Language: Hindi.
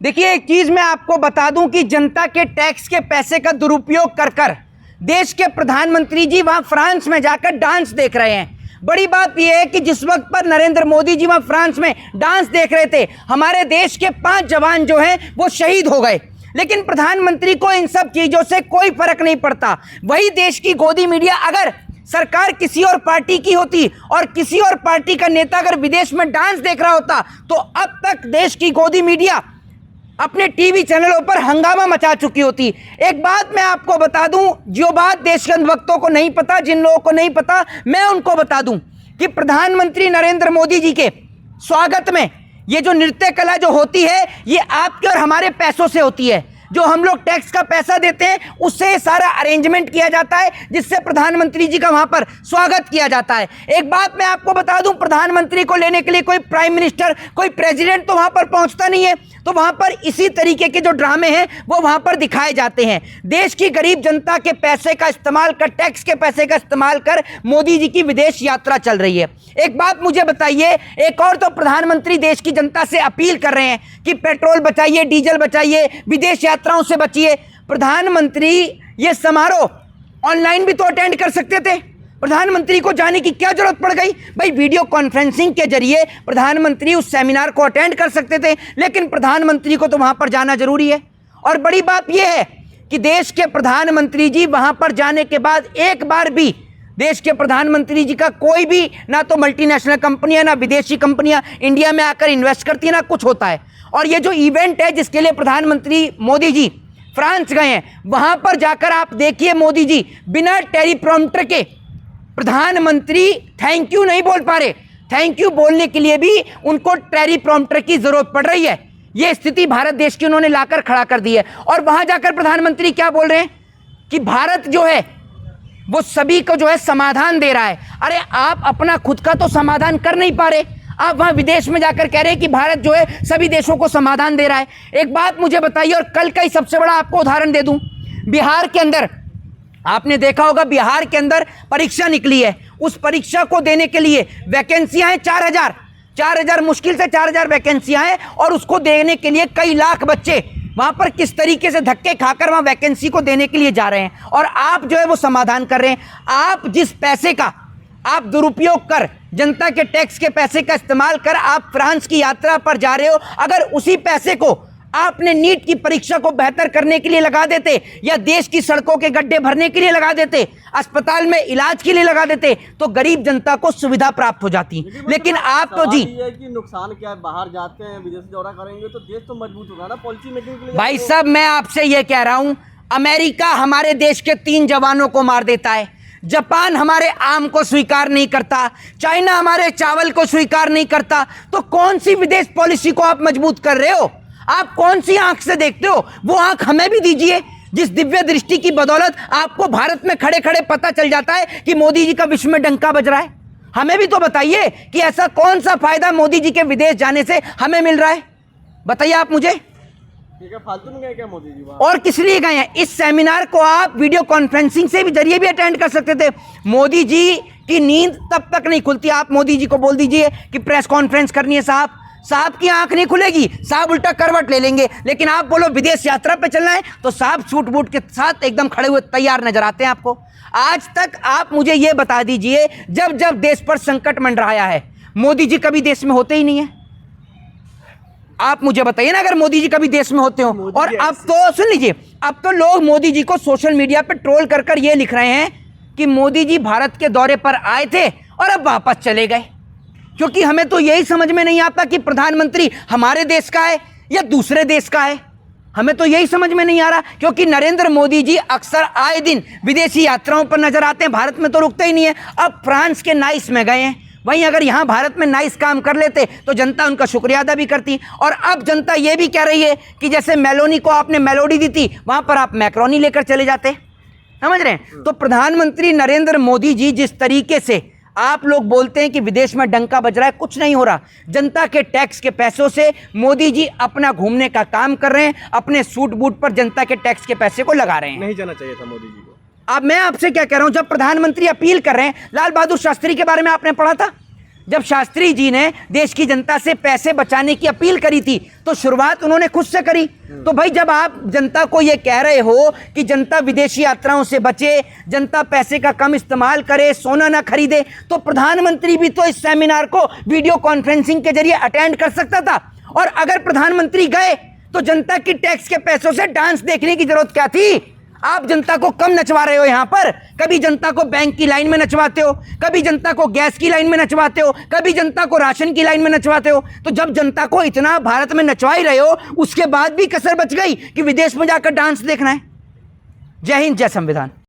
देखिए, एक चीज मैं आपको बता दूं कि जनता के टैक्स के पैसे का दुरुपयोग कर कर देश के प्रधानमंत्री जी वहां फ्रांस में जाकर डांस देख रहे हैं। बड़ी बात यह है कि जिस वक्त पर नरेंद्र मोदी जी वहां फ्रांस में डांस देख रहे थे, हमारे देश के 5 जवान जो हैं वो शहीद हो गए, लेकिन प्रधानमंत्री को इन सब चीजों से कोई फर्क नहीं पड़ता। वही देश की गोदी मीडिया अगर सरकार किसी और पार्टी की होती और किसी और पार्टी का नेता अगर विदेश में डांस देख रहा होता तो अब तक देश की गोदी मीडिया अपने टीवी चैनलों पर हंगामा मचा चुकी होती। एक बात मैं आपको बता दूं, जो बात देश के भक्तों को नहीं पता, जिन लोगों को नहीं पता, मैं उनको बता दूं कि प्रधानमंत्री नरेंद्र मोदी जी के स्वागत में ये जो नृत्य कला जो होती है, ये आपके और हमारे पैसों से होती है। जो हम लोग टैक्स का पैसा देते हैं उससे सारा अरेंजमेंट किया जाता है, जिससे प्रधानमंत्री जी का वहां पर स्वागत किया जाता है। एक बात मैं आपको बता दूं, प्रधानमंत्री को लेने के लिए कोई प्राइम मिनिस्टर, कोई प्रेसिडेंट तो वहां पर पहुंचता नहीं है, तो वहां पर इसी तरीके के जो ड्रामे हैं वो वहां पर दिखाए जाते हैं। देश की गरीब जनता के पैसे का इस्तेमाल कर, टैक्स के पैसे का इस्तेमाल कर मोदी जी की विदेश यात्रा चल रही है। एक बात मुझे बताइए, एक और तो प्रधानमंत्री देश की जनता से अपील कर रहे हैं कि पेट्रोल बचाइए, डीजल बचाइए, विदेश यात्राओं से बचिए। प्रधानमंत्री ये समारोह ऑनलाइन भी तो अटेंड कर सकते थे, प्रधानमंत्री को जाने की क्या जरूरत पड़ गई? भाई, वीडियो कॉन्फ्रेंसिंग के जरिए प्रधानमंत्री उस सेमिनार को अटेंड कर सकते थे, लेकिन प्रधानमंत्री को तो वहां पर जाना जरूरी है। और बड़ी बात यह है कि देश के प्रधानमंत्री जी वहां पर जाने के बाद एक बार भी देश के प्रधानमंत्री जी का कोई भी, ना तो मल्टीनेशनल कंपनियां ना विदेशी कंपनियां इंडिया में आकर इन्वेस्ट करती है, ना कुछ होता है। और ये जो इवेंट है जिसके लिए प्रधानमंत्री मोदी जी फ्रांस गए हैं, वहां पर जाकर आप देखिए मोदी जी बिना टेलीप्रॉम्प्टर के प्रधानमंत्री थैंक यू नहीं बोल पा रहे। थैंक यू बोलने के लिए भी उनको टेलीप्रॉम्प्टर की जरूरत पड़ रही है। यह स्थिति भारत देश की उन्होंने लाकर खड़ा कर दी है। और वहां जाकर प्रधानमंत्री क्या बोल रहे हैं कि भारत जो है वो सभी को जो है समाधान दे रहा है। अरे, आप अपना खुद का तो समाधान कर नहीं पा रहे, आप वहां विदेश में जाकर कह रहे हैं कि भारत जो है सभी देशों को समाधान दे रहा है। एक बात मुझे बताइए, और कल का ही सबसे बड़ा आपको उदाहरण दे दूं, बिहार के अंदर आपने देखा होगा, बिहार के अंदर परीक्षा निकली है। उस परीक्षा को देने के लिए वैकेंसियां हैं 4,000 मुश्किल से 4,000 वैकेंसियां हैं, और उसको देने के लिए कई लाख बच्चे वहां पर किस तरीके से धक्के खाकर वहां वैकेंसी को देने के लिए जा रहे हैं, और आप जो है वो समाधान कर रहे हैं। आप जिस पैसे का आप दुरुपयोग कर, जनता के टैक्स के पैसे का इस्तेमाल कर आप फ्रांस की यात्रा पर जा रहे हो, अगर उसी पैसे को आपने नीट की परीक्षा को बेहतर करने के लिए लगा देते, या देश की सड़कों के गड्ढे भरने के लिए लगा देते, अस्पताल में इलाज के लिए लगा देते, तो गरीब जनता को सुविधा प्राप्त हो जाती। लेकिन आप तो जी ये कि नुकसान क्या है, बाहर जाते हैं, विदेश दौरा करेंगे तो देश तो मजबूत होगा ना पॉलिसी मेकिंग के लिए। भाई साहब, मैं आपसे ये कह रहा हूं, अमेरिका हमारे देश के 3 जवानों को मार देता है, जापान हमारे आम को स्वीकार नहीं करता, चाइना हमारे चावल को स्वीकार नहीं करता, तो कौन सी विदेश पॉलिसी को आप मजबूत कर रहे हो? आप कौन सी आंख से देखते हो? वो आंख हमें भी दीजिए, जिस दिव्य दृष्टि की बदौलत आपको भारत में खड़े खड़े पता चल जाता है कि मोदी जी का विश्व में डंका बज रहा है। हमें भी तो बताइए कि ऐसा कौन सा फायदा मोदी जी के विदेश जाने से हमें मिल रहा है, बताइए आप मुझे। ठीक है, फालतू में गए क्या मोदी जी वहाँ? और किस लिए गए हैं? इस सेमिनार को आप वीडियो कॉन्फ्रेंसिंग से भी जरिए भी अटेंड कर सकते थे। मोदी जी की नींद तब तक नहीं खुलती, आप मोदी जी को बोल दीजिए कि प्रेस कॉन्फ्रेंस करनी है, साहब की आंख नहीं खुलेगी, साहब उल्टा करवट ले लेंगे। लेकिन आप बोलो विदेश यात्रा पे चलना है, तो साहब सूट बूट के साथ एकदम खड़े हुए तैयार नजर आते हैं आपको। आज तक आप मुझे ये बता दीजिए, जब जब देश पर संकट मंडराया है, मोदी जी कभी देश में होते ही नहीं है। आप मुझे बताइए ना, अगर मोदी जी कभी देश में होते हो। और अब तो सुन लीजिए, अब तो लोग मोदी जी को सोशल मीडिया पर ट्रोल कर कर ये लिख रहे हैं कि मोदी जी भारत के दौरे पर आए थे और अब वापस चले गए। क्योंकि हमें तो यही समझ में नहीं आता कि प्रधानमंत्री हमारे देश का है या दूसरे देश का है, हमें तो यही समझ में नहीं आ रहा। क्योंकि नरेंद्र मोदी जी अक्सर आए दिन विदेशी यात्राओं पर नजर आते हैं, भारत में तो रुकते ही नहीं है। अब फ्रांस के नाइस में गए हैं, वहीं अगर यहाँ भारत में नाइस काम कर लेते तो जनता उनका शुक्रिया अदा भी करती। और अब जनता ये भी कह रही है कि जैसे मेलोनी को आपने मेलोडी दी थी, वहां पर आप मैक्रोनी लेकर चले जाते, समझ रहे हैं। तो प्रधानमंत्री नरेंद्र मोदी जी जिस तरीके से आप लोग बोलते हैं कि विदेश में डंका बज रहा है, कुछ नहीं हो रहा। जनता के टैक्स के पैसों से मोदी जी अपना घूमने का काम कर रहे हैं, अपने सूट बूट पर जनता के टैक्स के पैसे को लगा रहे हैं। नहीं जाना चाहिए था मोदी जी को। अब मैं आपसे क्या कह रहा हूं, जब प्रधानमंत्री अपील कर रहे हैं, लाल बहादुर शास्त्री के बारे में आपने पढ़ा था, जब शास्त्री जी ने देश की जनता से पैसे बचाने की अपील करी थी तो शुरुआत उन्होंने खुद से करी। तो भाई जब आप जनता को यह कह रहे हो कि जनता विदेशी यात्राओं से बचे, जनता पैसे का कम इस्तेमाल करे, सोना ना खरीदे, तो प्रधानमंत्री भी तो इस सेमिनार को वीडियो कॉन्फ्रेंसिंग के जरिए अटेंड कर सकता था। और अगर प्रधानमंत्री गए तो जनता की टैक्स के पैसों से डांस देखने की जरूरत क्या थी? आप जनता को कम नचवा रहे हो यहां पर। कभी जनता को बैंक की लाइन में नचवाते हो, कभी जनता को गैस की लाइन में नचवाते हो, कभी जनता को राशन की लाइन में नचवाते हो। तो जब जनता को इतना भारत में नचवा ही रहे हो, उसके बाद भी कसर बच गई कि विदेश में जाकर डांस देखना है। जय हिंद, जय संविधान।